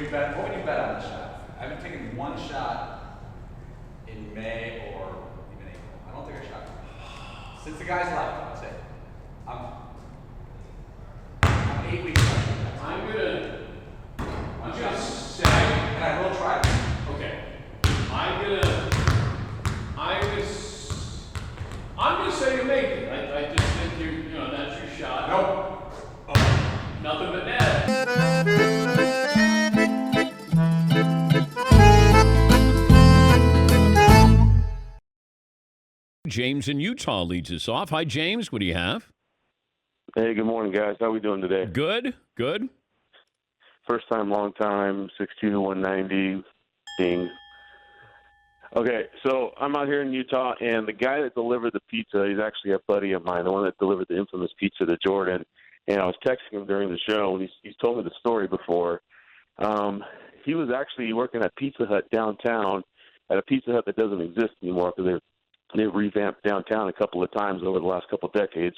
you bet? What would you bet on this shot? I haven't taken one shot in May or even April. I don't think I shot since the guys left. I'll say I'm 8 weeks left. I'm gonna say, and I will try. okay. I'm gonna say you make it. I just think you know that's your shot. Nope. Oh, nothing but net. James in Utah leads us off. Hi, James. What do you have? Hey, good morning, guys. How we doing today? Good. Good. First time, long time, 6'2", 190, King. Okay, so I'm out here in Utah, and the guy that delivered the pizza, he's actually a buddy of mine, the one that delivered the infamous pizza to Jordan. And I was texting him during the show, and he's told me the story before. He was actually working at Pizza Hut downtown, at a Pizza Hut that doesn't exist anymore because they've revamped downtown a couple of times over the last couple of decades.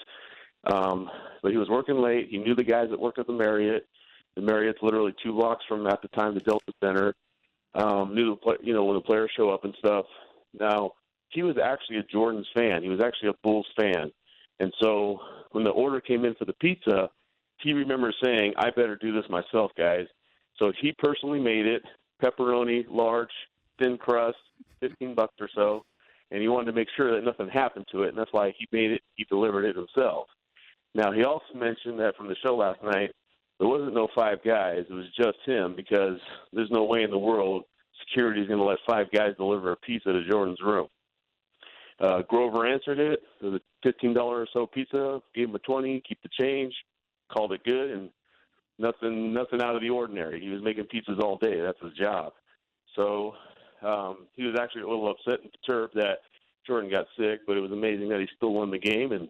But he was working late. He knew the guys that worked at the Marriott. The Marriott's literally 2 blocks from, at the time, the Delta Center. Knew when the players show up and stuff. Now, he was actually a Jordan's fan. He was actually a Bulls fan. And so when the order came in for the pizza, he remembers saying, I better do this myself, guys. So he personally made it, pepperoni, large, thin crust, $15 or so. And he wanted to make sure that nothing happened to it, and that's why he made it. He delivered it himself. Now, he also mentioned that from the show last night, there wasn't no 5 guys. It was just him because there's no way in the world security is going to let 5 guys deliver a pizza to Jordan's room. Grover answered it. It was a $15 or so pizza. Gave him a 20, keep the change, called it good, and nothing out of the ordinary. He was making pizzas all day. That's his job. So he was actually a little upset and perturbed that Jordan got sick, but it was amazing that he still won the game and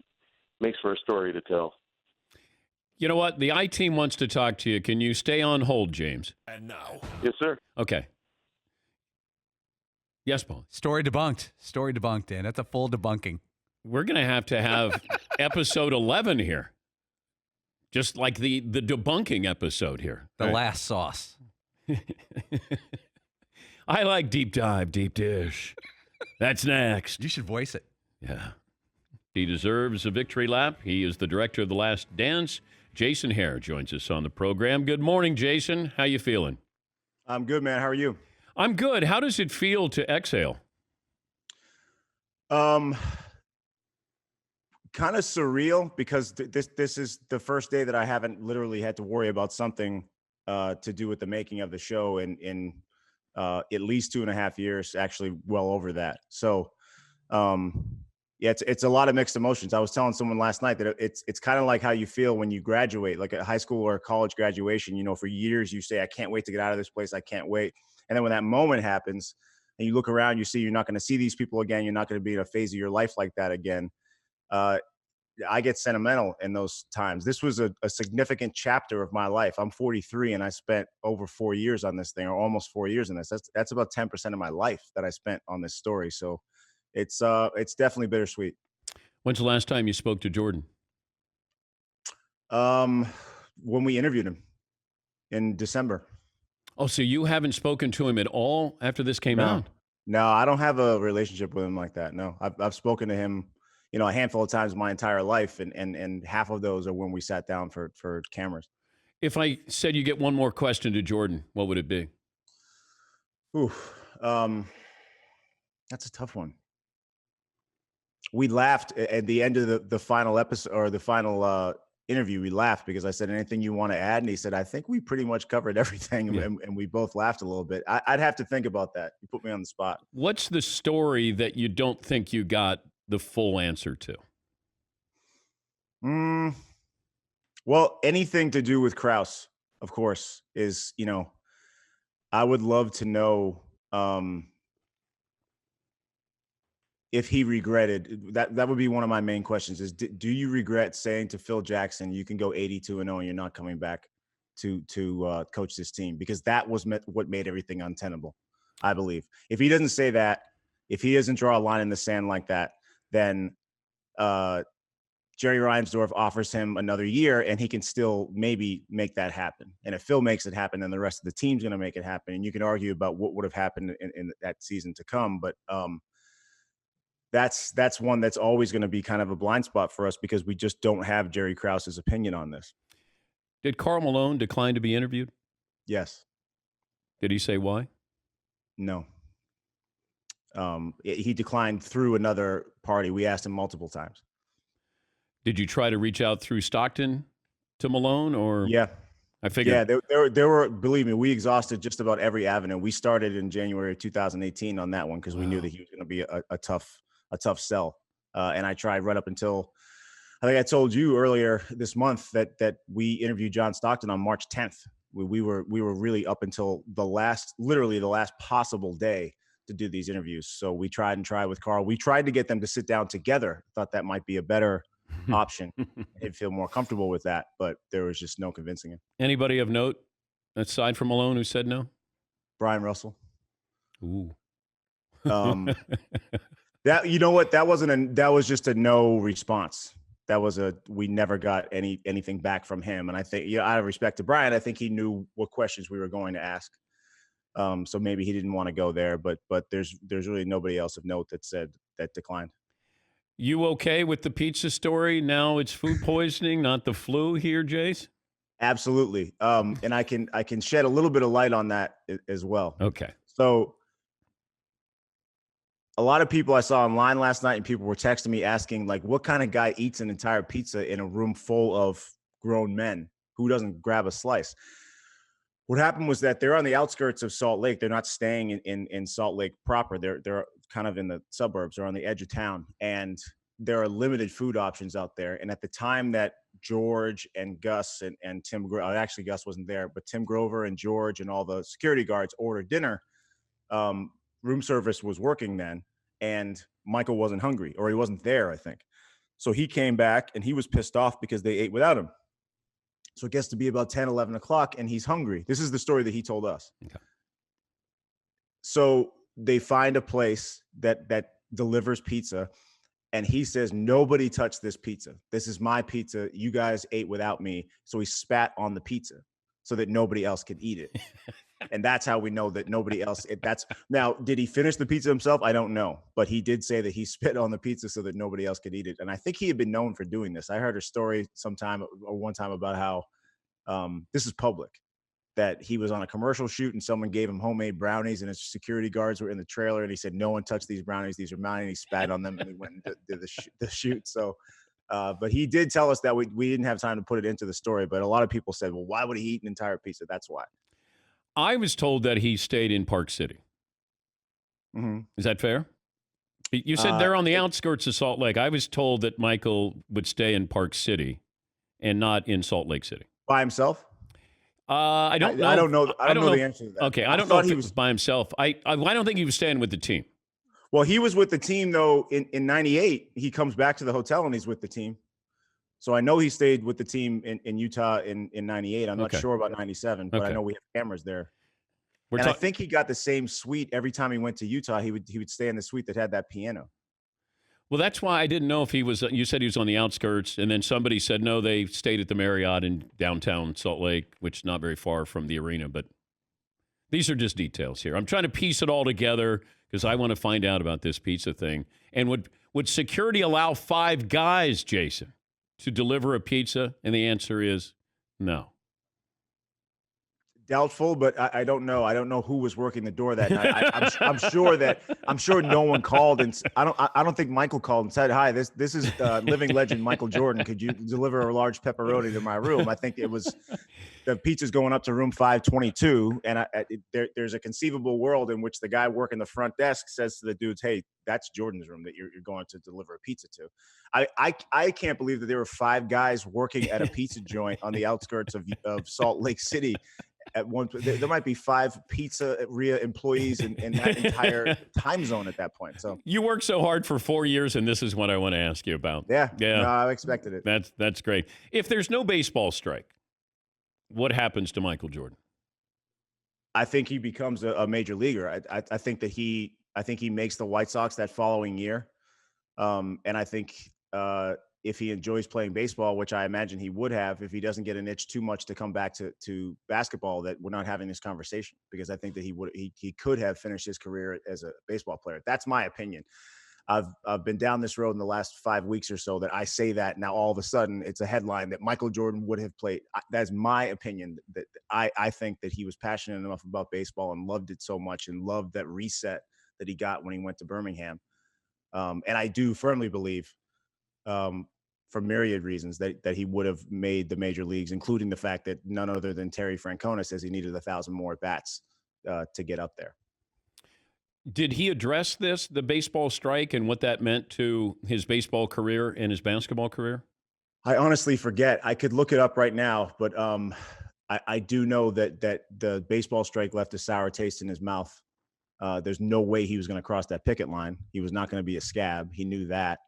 makes for a story to tell. You know what? The I-team wants to talk to you. Can you stay on hold, James? And now. Yes, sir. Okay. Yes, Paul. Story debunked, Dan. That's a full debunking. We're going to have episode 11 here. Just like the debunking episode here. The Right. last sauce. I like deep dive, deep dish. That's next. You should voice it. Yeah. He deserves a victory lap. He is the director of The Last Dance. Jason Hare joins us on the program. Good morning, Jason. How you feeling? I'm good, man. How are you? I'm good. How does it feel to exhale? Kind of surreal because this is the first day that I haven't literally had to worry about something to do with the making of the show in at least 2.5 years, actually well over that. So, yeah, it's a lot of mixed emotions. I was telling someone last night that it's kind of like how you feel when you graduate, like a high school or college graduation. You know, for years you say, I can't wait to get out of this place. I can't wait. And then when that moment happens and you look around, you see you're not going to see these people again. You're not going to be in a phase of your life like that again. I get sentimental in those times. This was a significant chapter of my life. I'm 43 and I spent over 4 years on this thing, or almost 4 years in this. That's about 10% of my life that I spent on this story. So it's definitely bittersweet. When's the last time you spoke to Jordan? When we interviewed him in December. Oh, so you haven't spoken to him at all after this came out? No, I don't have a relationship with him like that. No, I've spoken to him, a handful of times my entire life, and half of those are when we sat down for cameras. If I said you get one more question to Jordan, what would it be? Ooh, that's a tough one. We laughed at the end of the final episode, or the final interview. We laughed because I said, anything you want to add? And he said, I think we pretty much covered everything. Yeah. And we both laughed a little bit. I'd have to think about that. You put me on the spot. What's the story that you don't think you got the full answer to? Well, anything to do with Krause, of course, is, I would love to know if he regretted that. That would be one of my main questions is, do you regret saying to Phil Jackson, you can go 82-0 and you're not coming back to coach this team? Because that was what made everything untenable, I believe. If he doesn't say that, if he doesn't draw a line in the sand like that, then Jerry Reinsdorf offers him another year and he can still maybe make that happen. And if Phil makes it happen, then the rest of the team's going to make it happen. And you can argue about what would have happened in that season to come. But that's one that's always going to be kind of a blind spot for us because we just don't have Jerry Krause's opinion on this. Did Karl Malone decline to be interviewed? Yes. Did he say why? No. He declined through another party. We asked him multiple times. Did you try to reach out through Stockton to Malone, or? Yeah. I figured. Yeah, there were, believe me, we exhausted just about every avenue. We started in January of 2018 on that one because we knew that he was going to be a tough sell. And I tried right up until, I think I told you earlier this month that we interviewed John Stockton on March 10th. We were really up until literally the last possible day to do these interviews. So we tried with Karl. We tried to get them to sit down together. Thought that might be a better option. He'd feel more comfortable with that, but there was just no convincing him. Anybody of note aside from Malone who said no? Brian Russell. Ooh. That, you know what? That was just a no response. We never got anything back from him. And I think, out of respect to Brian, I think he knew what questions we were going to ask. So maybe he didn't want to go there, but there's really nobody else of note that declined. You okay with the pizza story? Now it's food poisoning, not the flu here, Jace? Absolutely. And I can shed a little bit of light on that as well. Okay. So a lot of people I saw online last night and people were texting me asking, like, what kind of guy eats an entire pizza in a room full of grown men? Who doesn't grab a slice? What happened was that they're on the outskirts of Salt Lake. They're not staying in Salt Lake proper. They're kind of in the suburbs or on the edge of town. And there are limited food options out there. And at the time that George and Gus and Tim, actually Gus wasn't there, but Tim Grover and George and all the security guards ordered dinner, room service was working then. And Michael wasn't hungry, or he wasn't there, I think. So he came back and he was pissed off because they ate without him. So it gets to be about 10, 11 o'clock and he's hungry. This is the story that he told us. Okay. So they find a place that delivers pizza. And he says, nobody touched this pizza. This is my pizza. You guys ate without me. So he spat on the pizza so that nobody else could eat it. And that's how we know that nobody else. Now, did he finish the pizza himself? I don't know. But he did say that he spit on the pizza so that nobody else could eat it. And I think he had been known for doing this. I heard a story one time about how this is public, that he was on a commercial shoot and someone gave him homemade brownies and his security guards were in the trailer and he said, no one touched these brownies. These are mine. And he spat on them and he went and did the shoot. So, but he did tell us that we didn't have time to put it into the story, but a lot of people said, well, why would he eat an entire pizza? That's why. I was told that he stayed in Park City. Mm-hmm. Is that fair? You said they're on the outskirts of Salt Lake. I was told that Michael would stay in Park City and not in Salt Lake City. By himself? I don't know. I don't know the answer to that. Okay, I don't know if he was by himself. I don't think he was staying with the team. Well, he was with the team, though, in 98. He comes back to the hotel and he's with the team. So I know he stayed with the team in Utah in 98. I'm not sure about 97, but I know we have cameras there. I think he got the same suite every time he went to Utah. He would stay in the suite that had that piano. Well, that's why I didn't know if he was. You said he was on the outskirts, and then somebody said no, they stayed at the Marriott in downtown Salt Lake, which is not very far from the arena. But these are just details here. I'm trying to piece it all together because I want to find out about this pizza thing. And would security allow 5 guys, Jason, to deliver a pizza? And the answer is no. Doubtful, but I don't know. I don't know who was working the door that night. I'm sure no one called, and I don't think Michael called and said, "Hi, this is living legend Michael Jordan. Could you deliver a large pepperoni to my room?" I think it was the pizza's going up to room 522, and there's a conceivable world in which the guy working the front desk says to the dudes, "Hey, that's Jordan's room that you're going to deliver a pizza to." I can't believe that there were 5 guys working at a pizza joint on the outskirts of Salt Lake City. At one, there might be 5 pizzeria employees in that entire time zone at that point. So you worked so hard for 4 years, and this is what I want to ask you about. Yeah. No, I expected it. That's great. If there's no baseball strike, what happens to Michael Jordan? I think he becomes a major leaguer. I think that he makes the White Sox that following year, and I think if he enjoys playing baseball, which I imagine he would have, if he doesn't get an itch too much to come back to basketball, that we're not having this conversation, because I think that he could have finished his career as a baseball player. That's my opinion. I've been down this road in the last 5 weeks or so that I say that now all of a sudden it's a headline that Michael Jordan would have played. That's my opinion. That I think that he was passionate enough about baseball and loved it so much and loved that reset that he got when he went to Birmingham. And I do firmly believe, for myriad reasons, that he would have made the major leagues, including the fact that none other than Terry Francona says he needed 1,000 more bats to get up there. Did he address the baseball strike, and what that meant to his baseball career and his basketball career? I honestly forget. I could look it up right now, but I do know that the baseball strike left a sour taste in his mouth. There's no way he was going to cross that picket line. He was not going to be a scab. He knew that.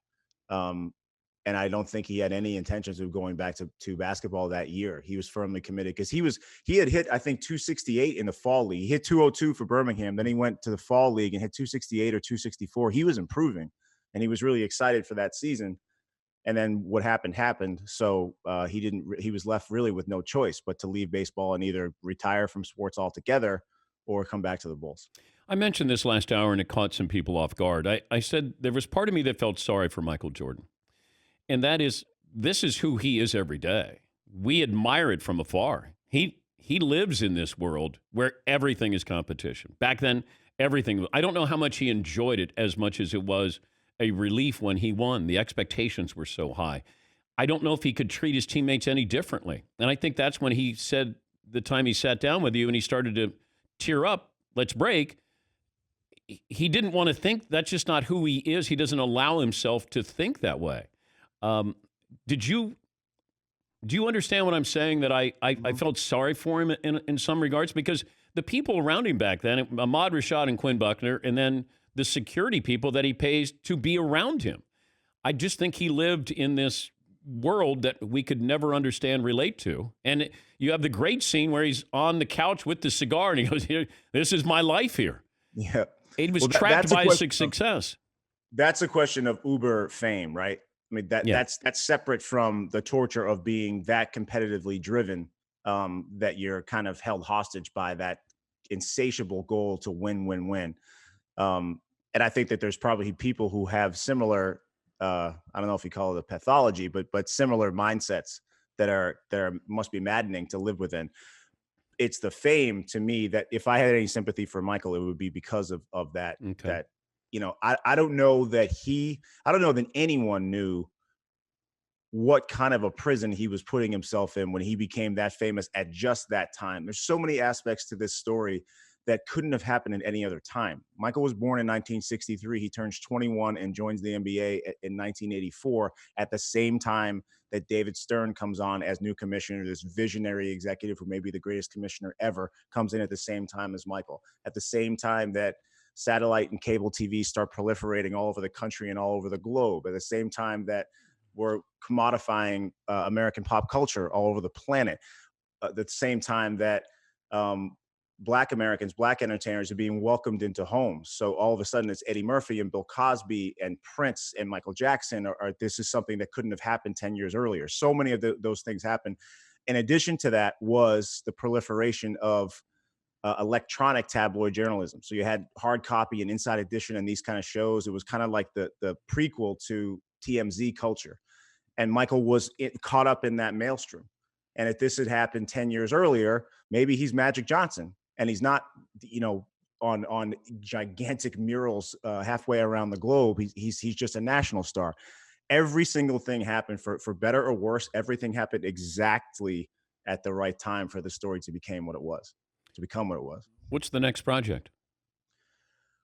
And I don't think he had any intentions of going back to basketball that year. He was firmly committed, because he had hit, I think, 268 in the fall league. He hit 202 for Birmingham. Then he went to the fall league and hit 268 or 264. He was improving, and he was really excited for that season. And then what happened. So he was left really with no choice but to leave baseball and either retire from sports altogether or come back to the Bulls. I mentioned this last hour, and it caught some people off guard. I said there was part of me that felt sorry for Michael Jordan. And that is, this is who he is every day. We admire it from afar. He lives in this world where everything is competition. Back then, everything. I don't know how much he enjoyed it as much as it was a relief when he won. The expectations were so high. I don't know if he could treat his teammates any differently. And I think that's when he said, the time he sat down with you and he started to tear up, let's break. He didn't want to think. That's just not who he is. He doesn't allow himself to think that way. Do you understand what I'm saying? That I felt sorry for him in some regards, because the people around him back then, Ahmad Rashad and Quinn Buckner, and then the security people that he pays to be around him. I just think he lived in this world that we could never understand, relate to. And you have the great scene where he's on the couch with the cigar and he goes, "Here, this is my life here." Yeah. He was trapped by his success. That's a question of uber fame, right? I mean, that's separate from the torture of being that competitively driven, that you're kind of held hostage by that insatiable goal to win. And I think that there's probably people who have similar, I don't know if you call it a pathology, but similar mindsets that must be maddening to live within. It's the fame, to me, that if I had any sympathy for Michael, it would be because of that. Okay. That, I don't know that anyone knew what kind of a prison he was putting himself in when he became that famous at just that time. There's so many aspects to this story that couldn't have happened at any other time. Michael was born in 1963. He turns 21 and joins the NBA in 1984, at the same time that David Stern comes on as new commissioner. This visionary executive, who may be the greatest commissioner ever, comes in at the same time as Michael. At the same time that satellite and cable TV start proliferating all over the country and all over the globe. At the same time that we're commodifying American pop culture all over the planet. At the same time that Black Americans, Black entertainers are being welcomed into homes. So all of a sudden it's Eddie Murphy and Bill Cosby and Prince and Michael Jackson. This is something that couldn't have happened 10 years earlier. So many of those things happened. In addition to that was the proliferation of electronic tabloid journalism. So you had Hard Copy and Inside Edition and these kind of shows. It was kind of like the prequel to TMZ culture. And Michael was caught up in that maelstrom. And if this had happened 10 years earlier, maybe he's Magic Johnson and he's not, on gigantic murals halfway around the globe. He's just a national star. Every single thing happened for better or worse. Everything happened exactly at the right time for the story to become what it was. What's the next project?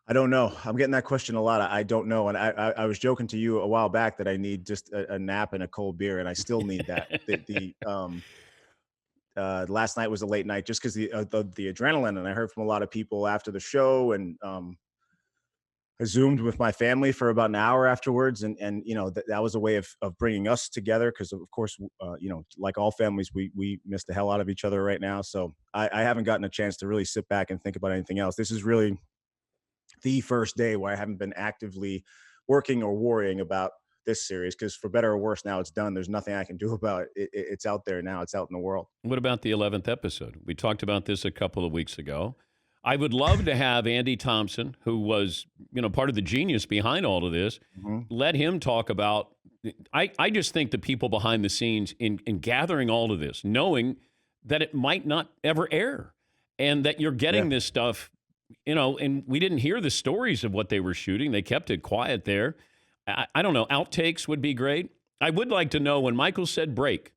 I don't know. I'm getting that question a lot. I don't know. And I was joking to you a while back that I need just a nap and a cold beer, and I still need that. Last night was a late night just because the adrenaline, and I heard from a lot of people after the show, and I Zoomed with my family for about an hour afterwards. And that was a way of bringing us together. Cause of course, like all families, we miss the hell out of each other right now. So I haven't gotten a chance to really sit back and think about anything else. This is really the first day where I haven't been actively working or worrying about this series, because for better or worse, now it's done. There's nothing I can do about it. It's out there now. It's out in the world. What about the 11th episode? We talked about this a couple of weeks ago. I would love to have Andy Thompson, who was, part of the genius behind all of this, let him talk about. I just think the people behind the scenes in gathering all of this, knowing that it might not ever air, and that you're getting this stuff, and we didn't hear the stories of what they were shooting. They kept it quiet there. I don't know. Outtakes would be great. I would like to know when Michael said break,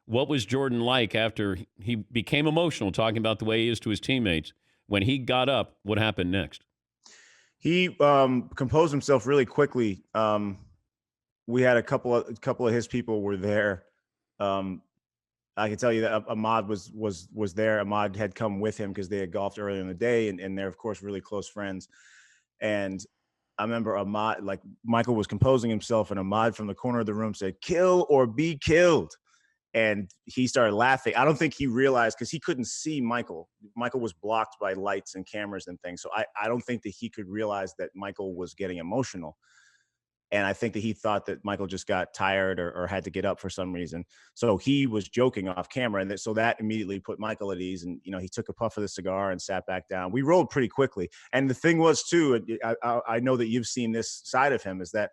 what was Jordan like after he became emotional, talking about the way he is to his teammates? When he got up, what happened next? He composed himself really quickly. We had a couple of his people were there. I can tell you that Ahmad was there. Ahmad had come with him because they had golfed earlier in the day, and they're of course really close friends. And I remember Ahmad, like Michael was composing himself, and Ahmad from the corner of the room said, "Kill or be killed." And he started laughing. I don't think he realized, because he couldn't see Michael. Michael was blocked by lights and cameras and things. So I don't think that he could realize that Michael was getting emotional. And I think that he thought that Michael just got tired or had to get up for some reason. So he was joking off camera. And so that immediately put Michael at ease. And, he took a puff of the cigar and sat back down. We rolled pretty quickly. And the thing was, too, I know that you've seen this side of him, is that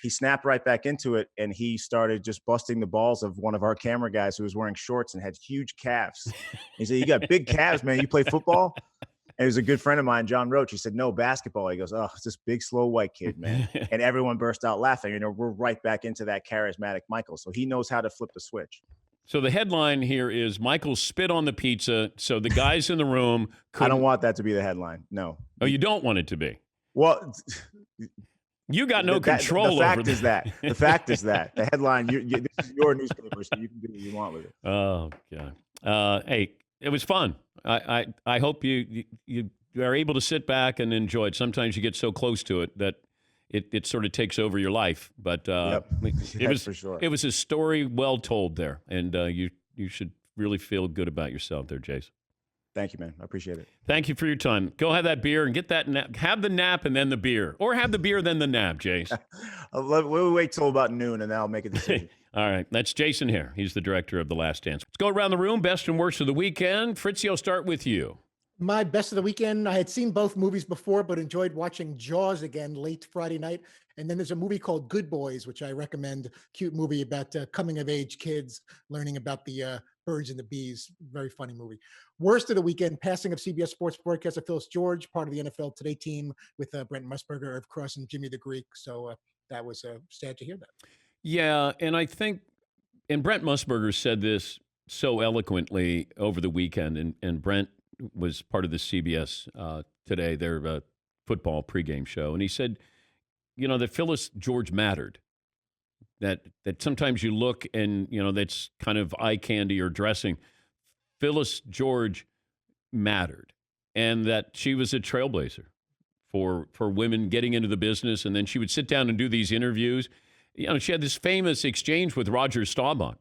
he snapped right back into it, and he started just busting the balls of one of our camera guys who was wearing shorts and had huge calves. He said, "You got big calves, man. You play football?" And it was a good friend of mine, John Roach. He said, "No, basketball." He goes, "Oh, it's this big, slow white kid, man." And everyone burst out laughing. We're right back into that charismatic Michael. So he knows how to flip the switch. So the headline here is Michael spit on the pizza. So the guys in the room I don't want that to be the headline. No. Oh, you don't want it to be? Well, you got no control over that. The fact is that the headline, this is your newspaper, so you can do what you want with it. Oh, God. Hey, it was fun. I hope you are able to sit back and enjoy it. Sometimes you get so close to it that it sort of takes over your life. But it was for sure. It was a story well told there, and you should really feel good about yourself there, Jace. Thank you, man. I appreciate it. Thank you for your time. Go have that beer and get that nap. Have the nap and then the beer. Or have the beer, then the nap, Jace. We'll wait till about noon, and then I'll make a decision. All right. That's Jason here. He's the director of The Last Dance. Let's go around the room. Best and worst of the weekend. Fritzy, I'll start with you. My best of the weekend, I had seen both movies before, but enjoyed watching Jaws again late Friday night. And then there's a movie called Good Boys, which I recommend. Cute movie about coming-of-age kids learning about the birds and the bees. Very funny movie. Worst of the weekend, passing of CBS Sports broadcaster Phyllis George, part of the NFL Today team with Brent Musburger, Irv Cross, and Jimmy the Greek. So that was sad to hear that. Yeah, and I think, and Brent Musburger said this so eloquently over the weekend, and Brent was part of the CBS Today, their football pregame show, and he said, that Phyllis George mattered. That sometimes you look and, that's kind of eye candy or dressing. Phyllis George mattered, and that she was a trailblazer for women getting into the business. And then she would sit down and do these interviews. She had this famous exchange with Roger Staubach,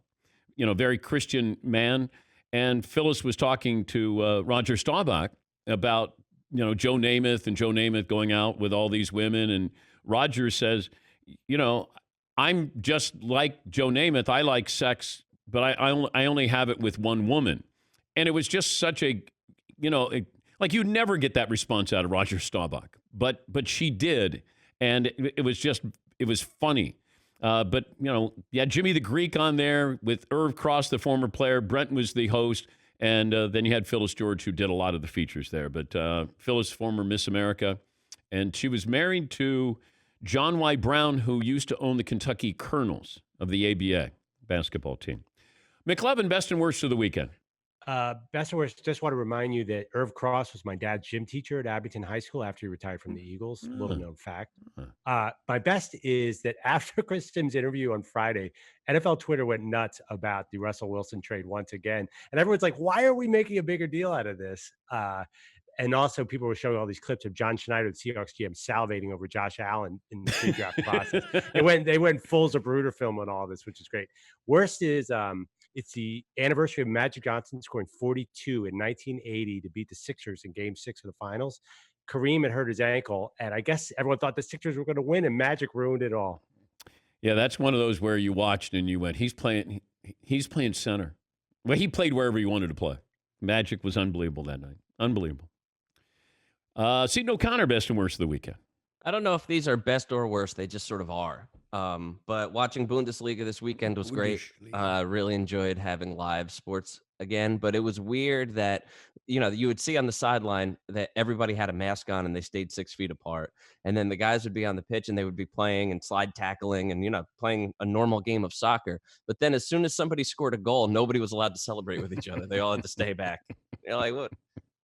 very Christian man. And Phyllis was talking to Roger Staubach about, Joe Namath and Joe Namath going out with all these women. And Roger says, I'm just like Joe Namath. I like sex, but I only have it with one woman. And it was just such a, like you'd never get that response out of Roger Staubach, but she did. And it was funny. But, you had Jimmy the Greek on there with Irv Cross, the former player. Brent was the host. And then you had Phyllis George, who did a lot of the features there. But Phyllis, former Miss America. And she was married to John Y. Brown, who used to own the Kentucky Colonels of the ABA basketball team. McLevin, best and worst of the weekend. Best and worst, just want to remind you that Irv Cross was my dad's gym teacher at Abington High School after he retired from the Eagles. Little known fact. My best is that after Chris Sims' interview on Friday, NFL Twitter went nuts about the Russell Wilson trade once again. And everyone's like, why are we making a bigger deal out of this? And also people were showing all these clips of John Schneider, the Seahawks GM, salivating over Josh Allen in the pre-draft process. They went full Zapruder film on all this, which is great. Worst is it's the anniversary of Magic Johnson scoring 42 in 1980 to beat the Sixers in Game 6 of the Finals. Kareem had hurt his ankle, and I guess everyone thought the Sixers were going to win, and Magic ruined it all. Yeah, that's one of those where you watched and you went, he's playing center. Well, he played wherever he wanted to play. Magic was unbelievable that night. Unbelievable. Seton O'Connor, best and worst of the weekend. I don't know if these are best or worst. They just sort of are. But watching Bundesliga this weekend was great. Really enjoyed having live sports again. But it was weird that, you would see on the sideline that everybody had a mask on and they stayed 6 feet apart. And then the guys would be on the pitch and they would be playing and slide tackling and, playing a normal game of soccer. But then as soon as somebody scored a goal, nobody was allowed to celebrate with each other. They all had to stay back. You're like, what?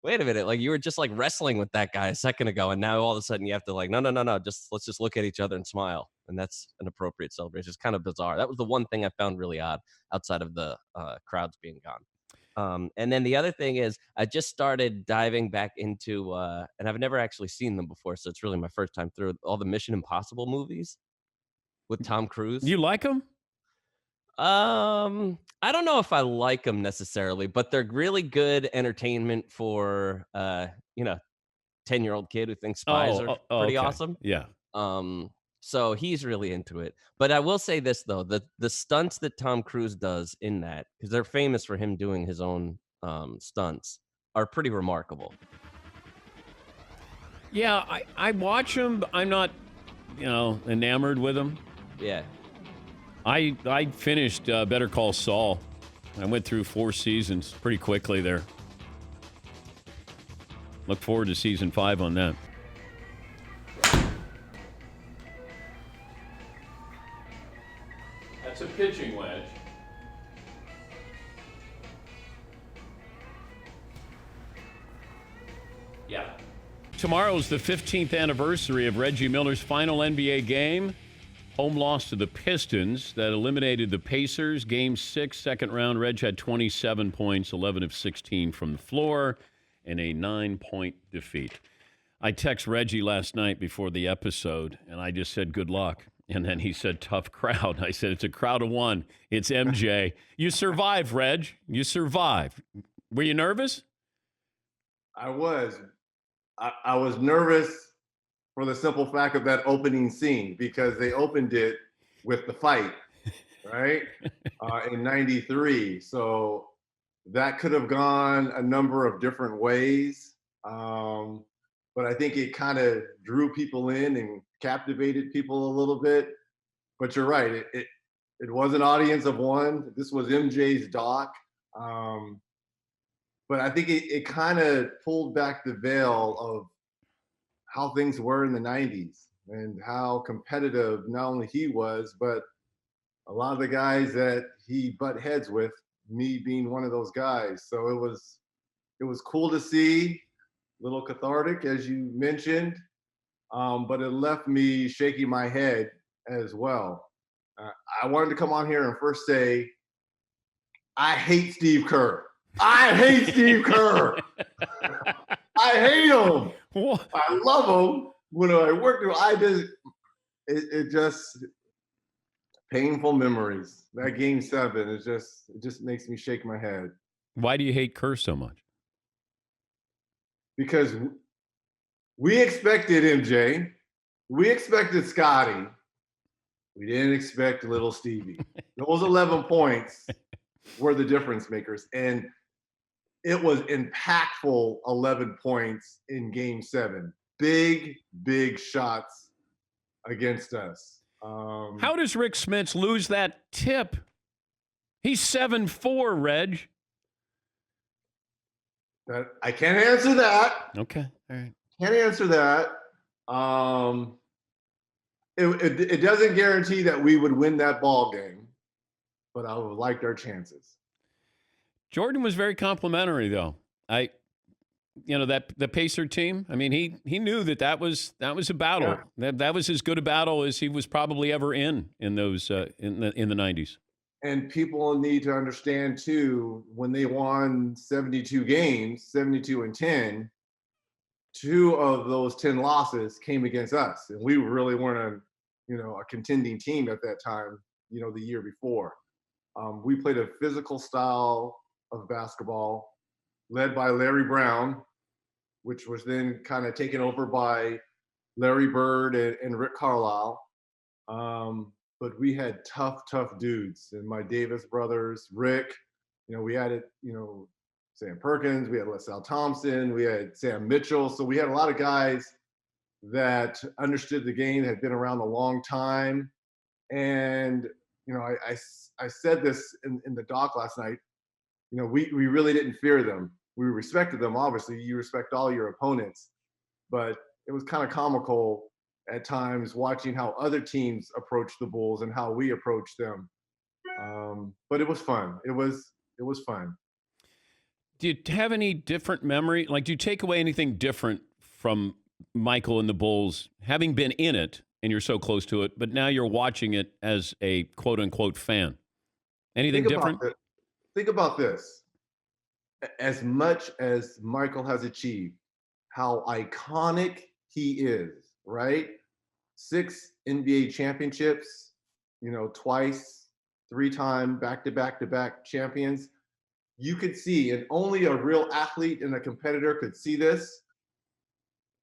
Wait a minute, like you were just like wrestling with that guy a second ago, and now all of a sudden you have to like, no, let's just look at each other and smile, and that's an appropriate celebration. It's kind of bizarre. That was the one thing I found really odd outside of the crowds being gone. And then the other thing is I just started diving back into, and I've never actually seen them before, so it's really my first time through all the Mission Impossible movies with Tom Cruise. You like them? I don't know if I like them necessarily, but they're really good entertainment for 10-year-old kid who thinks spies are pretty awesome. Yeah. So he's really into it. But I will say this though, the stunts that Tom Cruise does in that, because they're famous for him doing his own stunts, are pretty remarkable. Yeah, I watch them, but I'm not, enamored with them. Yeah. I finished Better Call Saul. I went through 4 seasons pretty quickly there. Look forward to season 5 on that. That's a pitching wedge. Yeah. Tomorrow's the 15th anniversary of Reggie Miller's final NBA game. Home loss to the Pistons that eliminated the Pacers. Game 6, second round. Reg had 27 points, 11 of 16 from the floor, and a 9-point defeat. I text Reggie last night before the episode, and I just said, good luck. And then he said, tough crowd. I said, it's a crowd of one. It's MJ. You survived, Reg. You survived. Were you nervous? I was. I was nervous for the simple fact of that opening scene, because they opened it with the fight, right? In 93. So that could have gone a number of different ways. But I think it kind of drew people in and captivated people a little bit. But you're right, it was an audience of one. This was MJ's doc. But I think it kind of pulled back the veil of how things were in the 90s and how competitive not only he was, but a lot of the guys that he butt heads with, me being one of those guys. So it was cool to see, a little cathartic, as you mentioned, but it left me shaking my head as well. I wanted to come on here and first say, I hate Steve Kerr. I hate Steve Kerr. I hate him. What? I love him. When I worked with, it just painful memories. That game 7 is it just makes me shake my head. Why do you hate Kerr so much? Because we expected MJ, we expected Scotty, we didn't expect little Stevie. Those 11 points were the difference makers, and it was impactful 11 points in game 7. Big shots against us. How does Rick Smits lose that tip? He's 7'4", Reg. I can't answer that. Okay, all right. Can't answer that. It doesn't guarantee that we would win that ball game, but I would like our chances. Jordan was very complimentary, though. The Pacer team. I mean, he knew that was a battle. Yeah. That was as good a battle as he was probably ever in those in the 90s. And people need to understand too, when they won 72 games, 72-10, 2 of those 10 losses came against us, and we really weren't a contending team at that time. The year before, we played a physical style of basketball led by Larry Brown, which was then kind of taken over by Larry Bird and Rick Carlisle. but we had tough dudes. And my Davis brothers, Rick, we had it, Sam Perkins, we had LaSalle Thompson, we had Sam Mitchell. So we had a lot of guys that understood the game, had been around a long time. And, I said this in the doc last night, we really didn't fear them. We respected them. Obviously, you respect all your opponents, but it was kind of comical at times watching how other teams approach the Bulls and how we approach them. But it was fun. It was fun. Do you have any different memory? Like, do you take away anything different from Michael and the Bulls, having been in it and you're so close to it, but now you're watching it as a quote unquote fan? Anything different? Think about this. As much as Michael has achieved, how iconic he is, right? 6 NBA championships, twice, 3-time back-to-back champions. You could see, and only a real athlete and a competitor could see this.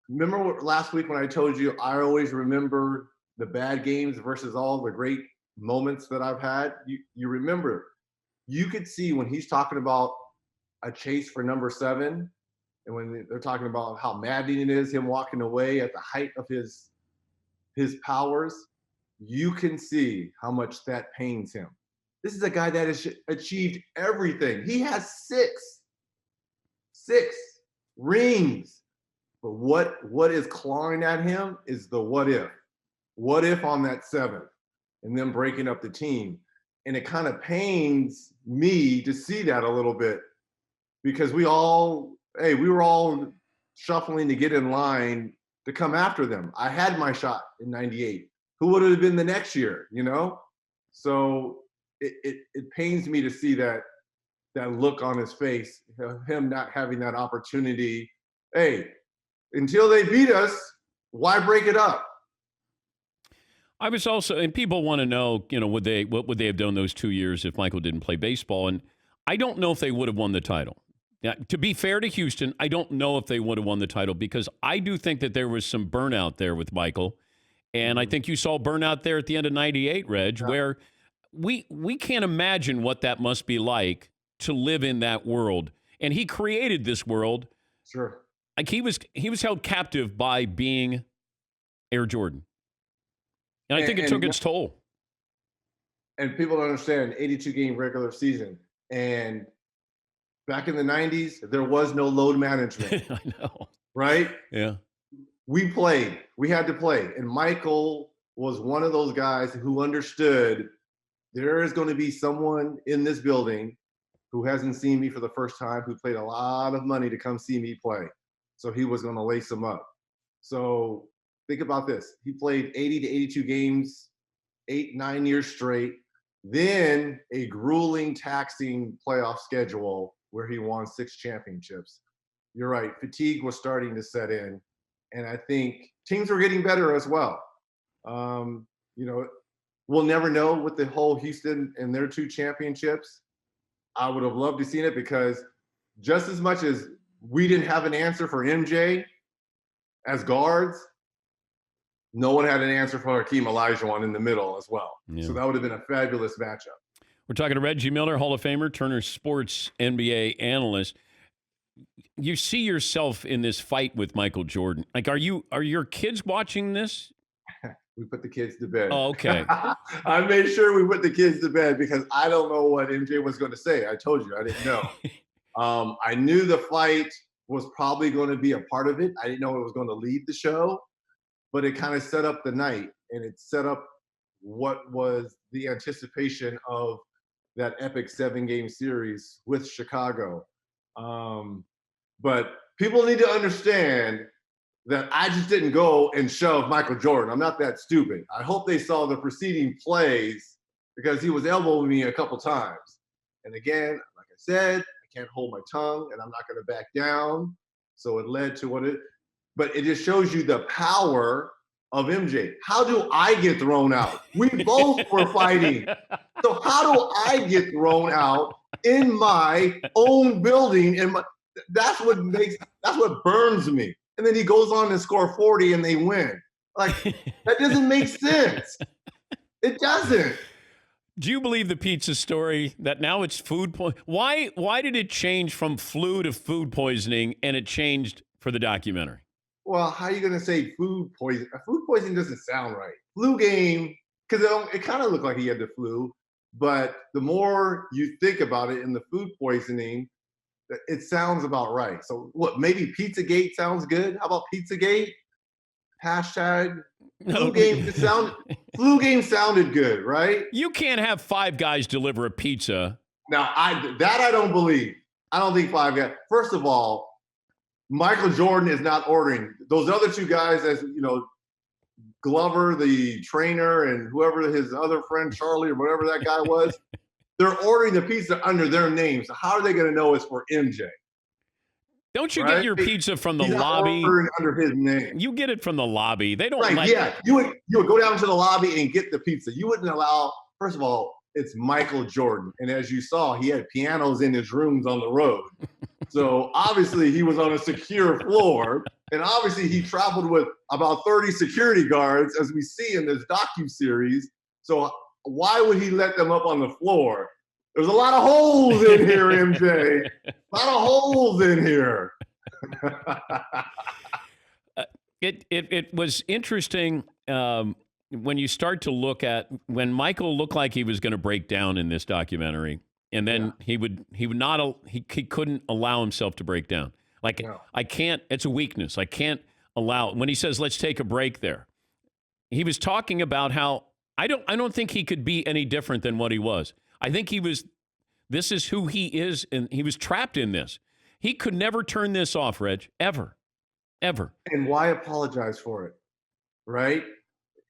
Remember last week when I told you I always remember the bad games versus all the great moments that I've had? You remember. You could see when he's talking about a chase for number 7, and when they're talking about how maddening it is, him walking away at the height of his powers, you can see how much that pains him. This is a guy that has achieved everything. He has 6 rings. But what is clawing at him is the what if. What if on that 7th? And then breaking up the team. And it kind of pains me to see that a little bit, because we were all shuffling to get in line to come after them. I had my shot in 98. Who would it have been the next year, So it pains me to see that look on his face, him not having that opportunity. Hey, until they beat us, why break it up? I was also, and people want to know, what would they have done those 2 years if Michael didn't play baseball? And I don't know if they would have won the title. Now, to be fair to Houston, I don't know if they would have won the title, because I do think that there was some burnout there with Michael. And I think you saw burnout there at the end of 98, Reg, where we can't imagine what that must be like to live in that world. And he created this world. Sure. Like he was held captive by being Air Jordan. And I think it took its toll. And people don't understand, 82-game regular season. And back in the 90s, there was no load management. I know. Right? Yeah. We played. We had to play. And Michael was one of those guys who understood there is going to be someone in this building who hasn't seen me for the first time, who paid a lot of money to come see me play. So he was going to lace them up. So think about this. He played 80 to 82 games, 8-9 years straight. Then a grueling, taxing playoff schedule where he won 6 championships. You're right. Fatigue was starting to set in. And I think teams were getting better as well. We'll never know with the whole Houston and their 2 championships. I would have loved to seen it, because just as much as we didn't have an answer for MJ as guards, no one had an answer for Hakeem Olajuwon in the middle as well. Yeah. So that would have been a fabulous matchup. We're talking to Reggie Miller, Hall of Famer, Turner Sports NBA analyst. You see yourself in this fight with Michael Jordan. Like, are your kids watching this? We put the kids to bed. Oh, okay. I made sure we put the kids to bed because I don't know what MJ was going to say. I told you, I didn't know. I knew the fight was probably going to be a part of it. I didn't know it was going to lead the show, but it kind of set up the night, and it set up what was the anticipation of that epic 7-game series with Chicago. But people need to understand that I just didn't go and shove Michael Jordan. I'm not that stupid. I hope they saw the preceding plays, because he was elbowing me a couple times. And again, like I said, I can't hold my tongue, and I'm not going to back down. So it led to but it just shows you the power of MJ. How do I get thrown out? We both were fighting. So how do I get thrown out in my own building? That's what burns me. And then he goes on and score 40 and they win. Like, that doesn't make sense. It doesn't. Do you believe the pizza story that now it's food poisoning? Why did it change from flu to food poisoning and it changed for the documentary? Well, how are you going to say food poison? Food poisoning doesn't sound right. Flu game, because it kind of looked like he had the flu. But the more you think about it in the food poisoning, it sounds about right. So what, maybe Pizzagate sounds good? How about Pizzagate? Hashtag flu game. Flu game sounded good, right? You can't have 5 guys deliver a pizza. Now I don't believe. I don't think 5 guys. First of all, Michael Jordan is not ordering. Those other 2 guys, as you know, Glover, the trainer, and whoever his other friend, Charlie, or whatever that guy was, they're ordering the pizza under their names. So how are they going to know it's for MJ? Don't you get your pizza from the He's not lobby? ordering under his name. You get it from the lobby. They don't Right, let yeah. You would go down to the lobby and get the pizza. You wouldn't allow, first of all, it's Michael Jordan. And as you saw, he had pianos in his rooms on the road. So obviously he was on a secure floor. And obviously he traveled with about 30 security guards, as we see in this docuseries. So why would he let them up on the floor? There's a lot of holes in here, MJ. A lot of holes in here. It was interesting when you start to look at when Michael looked like he was going to break down in this documentary, and then he couldn't allow himself to break down. Like, I can't. It's a weakness. I can't allow. When he says, "Let's take a break," there, he was talking about how I don't think he could be any different than what he was. I think he was. This is who he is, and he was trapped in this. He could never turn this off, Reg, ever. And why apologize for it, right?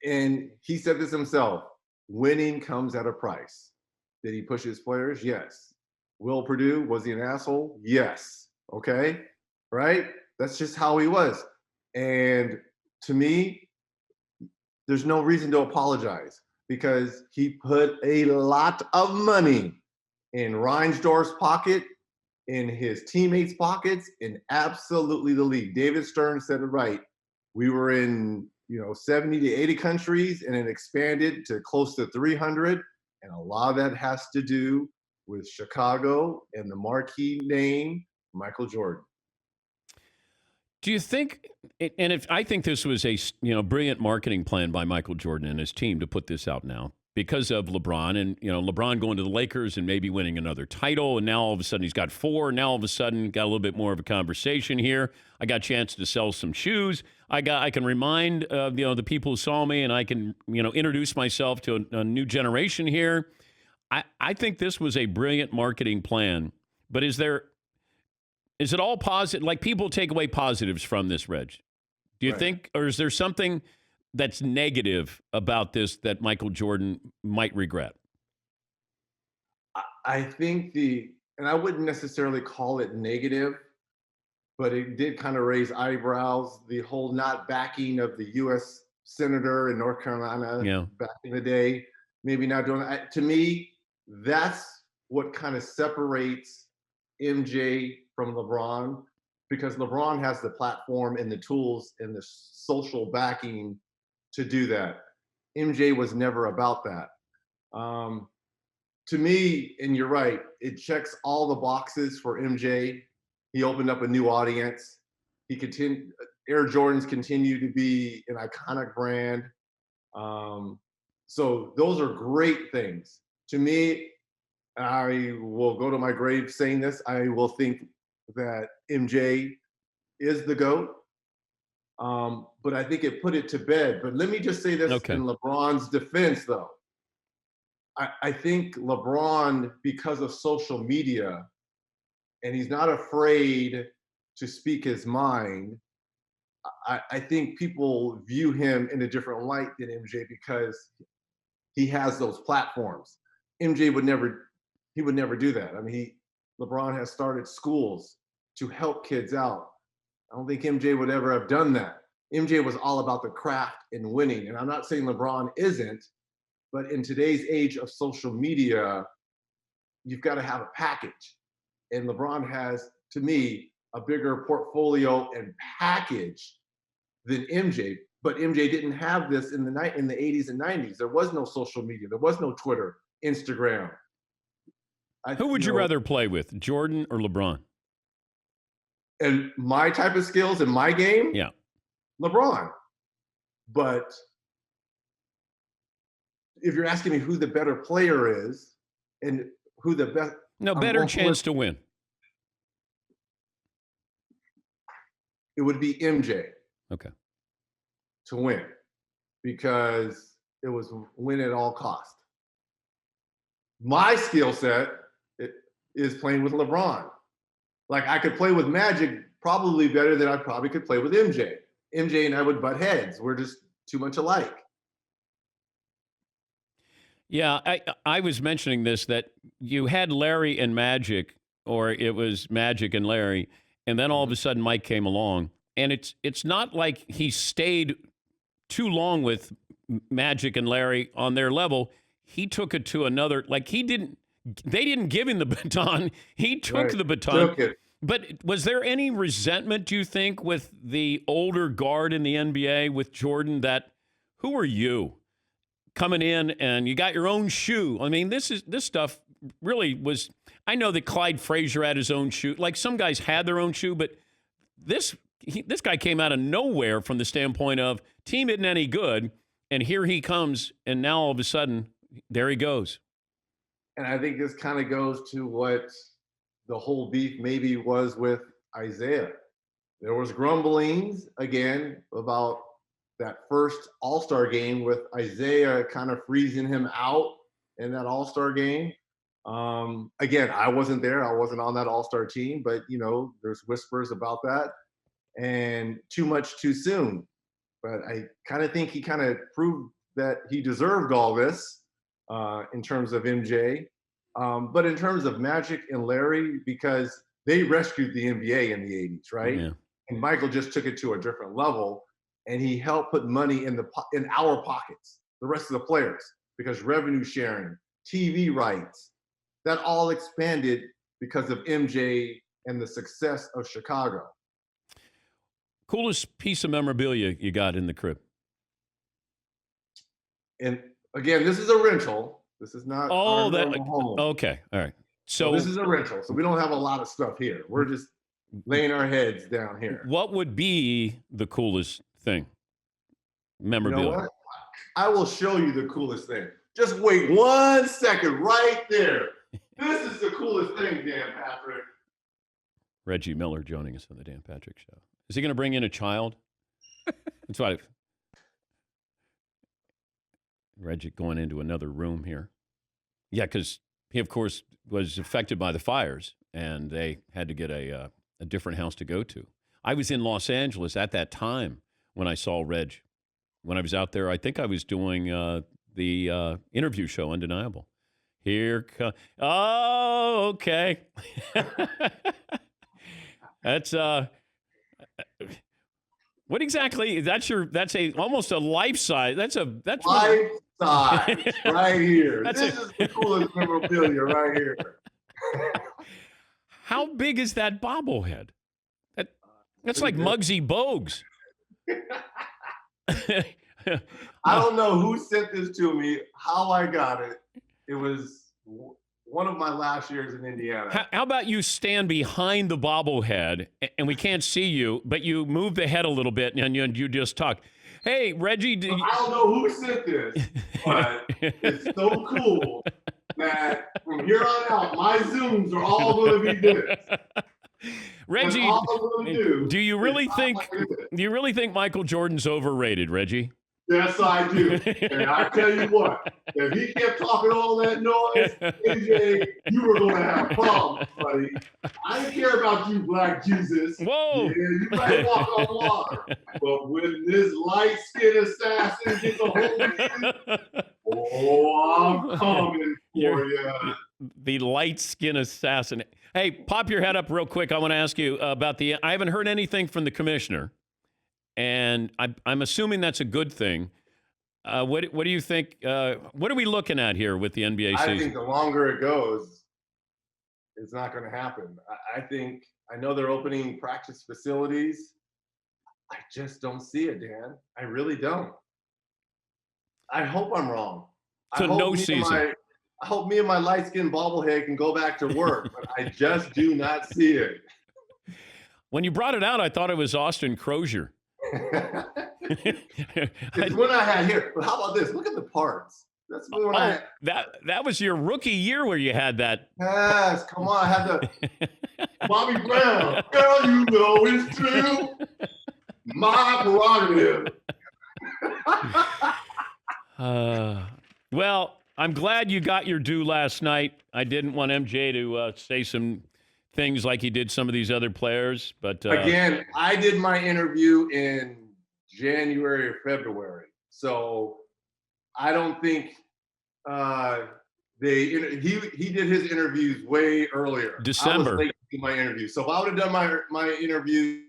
And he said this himself, winning comes at a price. Did he push his players? Yes. Will Purdue, was he an asshole? Yes. Okay, right? That's just how he was. And to me, there's no reason to apologize because he put a lot of money in Reinsdorf's pocket, in his teammates' pockets, in absolutely the league. David Stern said it right. We were in 70 to 80 countries, and it expanded to close to 300. And a lot of that has to do with Chicago and the marquee name, Michael Jordan. Do you think, and if I think this was a brilliant marketing plan by Michael Jordan and his team to put this out now because of LeBron and LeBron going to the Lakers and maybe winning another title, and now all of a sudden he's got 4. Now all of a sudden got a little bit more of a conversation here. I got a chance to sell some shoes. I can remind the people who saw me, and I can introduce myself to a new generation here. I think this was a brilliant marketing plan, but is it all positive? Like, people take away positives from this, Reg. Do you think, or is there something that's negative about this that Michael Jordan might regret? I think and I wouldn't necessarily call it negative, but it did kind of raise eyebrows. The whole not backing of the U.S. senator in North Carolina back in the day, maybe not doing that. To me, that's what kind of separates MJ from LeBron, because LeBron has the platform and the tools and the social backing to do that. MJ was never about that. To me, and you're right, it checks all the boxes for MJ. He opened up a new audience. Air Jordans continue to be an iconic brand. So those are great things. To me, I will go to my grave saying this. I will think that MJ is the GOAT. But I think it put it to bed. But let me just say this in LeBron's defense, though. I think LeBron, because of social media, and he's not afraid to speak his mind, I think people view him in a different light than MJ because he has those platforms. MJ would never do that. I mean, LeBron has started schools to help kids out. I don't think MJ would ever have done that. MJ was all about the craft and winning. And I'm not saying LeBron isn't, but in today's age of social media, you've got to have a package. And LeBron has, to me, a bigger portfolio and package than MJ. But MJ didn't have this in the 80s and 90s. There was no social media. There was no Twitter, Instagram. Who would you rather play with, Jordan or LeBron? And my type of skills in my game? Yeah. LeBron. But if you're asking me who the better player is and who the best. No, better chance to win. It would be MJ. Okay. To win, because it was win at all cost. My skill set is playing with LeBron. Like, I could play with Magic probably better than I probably could play with MJ. MJ and I would butt heads. We're just too much alike. Yeah, I was mentioning this, that you had Larry and Magic, or it was Magic and Larry, and then all of a sudden Mike came along. And it's not like he stayed too long with Magic and Larry on their level. He took it to another, like they didn't give him the baton. He took the baton. Took it. But was there any resentment, do you think, with the older guard in the NBA, with Jordan, that who are you coming in and you got your own shoe? I mean, this stuff really was, I know that Clyde Frazier had his own shoe. Like, some guys had their own shoe, but this guy came out of nowhere from the standpoint of team isn't any good, and here he comes, and now all of a sudden, there he goes. And I think this kind of goes to what the whole beef maybe was with Isaiah. There was grumblings, again, about that first All-Star game with Isaiah kind of freezing him out in that All-Star game. Again, I wasn't there. I wasn't on that All-Star team, but, there's whispers about that. And too much too soon. But I kind of think he kind of proved that he deserved all this in terms of MJ. But in terms of Magic and Larry, because they rescued the NBA in the 80s, right? Yeah. And Michael just took it to a different level, and he helped put money in our pockets, the rest of the players, because revenue sharing, TV rights, that all expanded because of MJ and the success of Chicago. Coolest piece of memorabilia you got in the crib? And again, this is a rental. This is not our normal home. Okay, all right. So this is a rental, so we don't have a lot of stuff here. We're just laying our heads down here. What would be the coolest thing? Memorabilia. You know what? I will show you the coolest thing. Just wait 1 second right there. This is the coolest thing, Dan Patrick. Reggie Miller joining us on the Dan Patrick Show. Is he going to bring in a child? That's why Reggie going into another room here. Yeah, because he, of course, was affected by the fires, and they had to get a different house to go to. I was in Los Angeles at that time when I saw Reg. When I was out there, I think I was doing the interview show, Undeniable. Oh, okay. That's what exactly? That's almost a life size. That's life size right here. This is the coolest memorabilia right here. How big is that bobblehead? That's like Muggsy Bogues. I don't know who sent this to me, how I got it. It was one of my last years in Indiana. How about you stand behind the bobblehead, and we can't see you, but you move the head a little bit, and you just talk. Hey, Reggie. I don't know who sent this, but it's so cool that from here on out, my Zooms are all going to be this. Reggie, do you really think Michael Jordan's overrated, Reggie? Yes, I do. And I tell you what, if he kept talking all that noise, AJ, you were going to have problems, buddy. I didn't care about you, Black Jesus. Whoa. Yeah, you might walk on water. But when this light-skinned assassin gets a hold of you, I'm coming for you. The light-skinned assassin. Hey, pop your head up real quick. I want to ask you about I haven't heard anything from the commissioner. And I'm assuming that's a good thing. What do you think? What are we looking at here with the NBA season? I think the longer it goes, it's not going to happen. I know they're opening practice facilities. I just don't see it, Dan. I really don't. I hope I'm wrong. So I hope no me and season. I hope me and my light-skinned bobblehead can go back to work, but I just do not see it. When you brought it out, I thought it was Austin Crozier. It's when I had here. But how about this? Look at the parts. That's when I. That was your rookie year where you had that. Yes, come on. I had the Bobby Brown. Girl, you know it's true. My prerogative. Well, I'm glad you got your due last night. I didn't want MJ to say some things like he did some of these other players, but again, I did my interview in January or February, so I don't think he did his interviews way earlier. December. I was late to do my interview, so if I would have done my interviews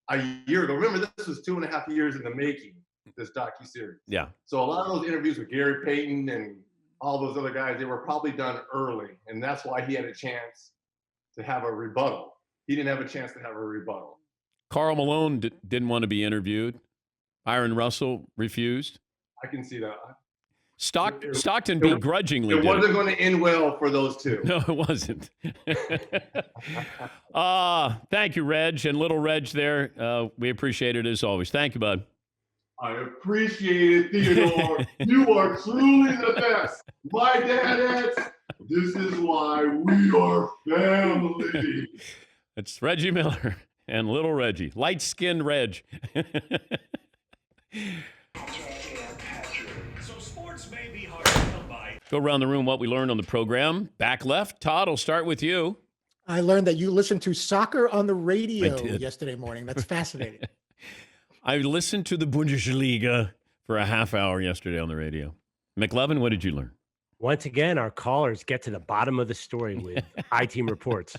a year ago, remember this was 2.5 years in the making. This docuseries. Yeah. So a lot of those interviews with Gary Payton and all those other guys, they were probably done early, and that's why he had a chance to have a rebuttal. He didn't have a chance to have a rebuttal. Karl Malone didn't want to be interviewed. Byron Russell refused. I can see that. Stockton begrudgingly It did wasn't going to end well for those two. No, it wasn't. Thank you, Reg, and little Reg there. We appreciate it as always. Thank you, bud. I appreciate it, Theodore. You are truly the best. My dadettes, this is why we are family. It's Reggie Miller and little Reggie. Light-skinned Reg. So sports may be hard to come by. Go around the room what we learned on the program. Back left, Todd, I'll start with you. I learned that you listened to soccer on the radio I did. yesterday morning. That's fascinating. I listened to the Bundesliga for a half hour yesterday on the radio. McLovin, what did you learn? Once again, our callers get to the bottom of the story with I-Team reports.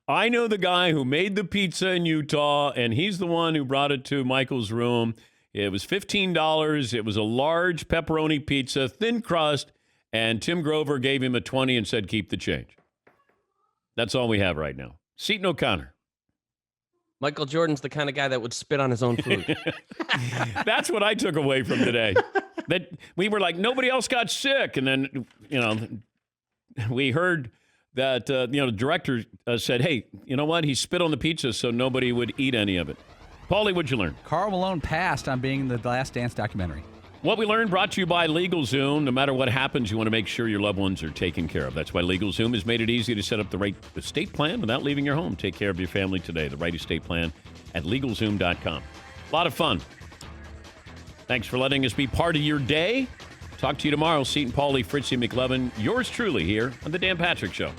I know the guy who made the pizza in Utah, and he's the one who brought it to Michael's room. It was $15. It was a large pepperoni pizza, thin crust, and Tim Grover gave him a 20 and said, keep the change. That's all we have right now. Seton O'Connor. Michael Jordan's the kind of guy that would spit on his own food. That's what I took away from today. That we were like, nobody else got sick. And then, we heard that, the director said, hey, you know what? He spit on the pizza so nobody would eat any of it. Paulie, what'd you learn? Karl Malone passed on being in the Last Dance documentary. What we learned brought to you by LegalZoom. No matter what happens, you want to make sure your loved ones are taken care of. That's why LegalZoom has made it easy to set up the right estate plan without leaving your home. Take care of your family today. The right estate plan at LegalZoom.com. A lot of fun. Thanks for letting us be part of your day. Talk to you tomorrow. Seton, Paulie, Fritzy, McLovin. Yours truly here on The Dan Patrick Show.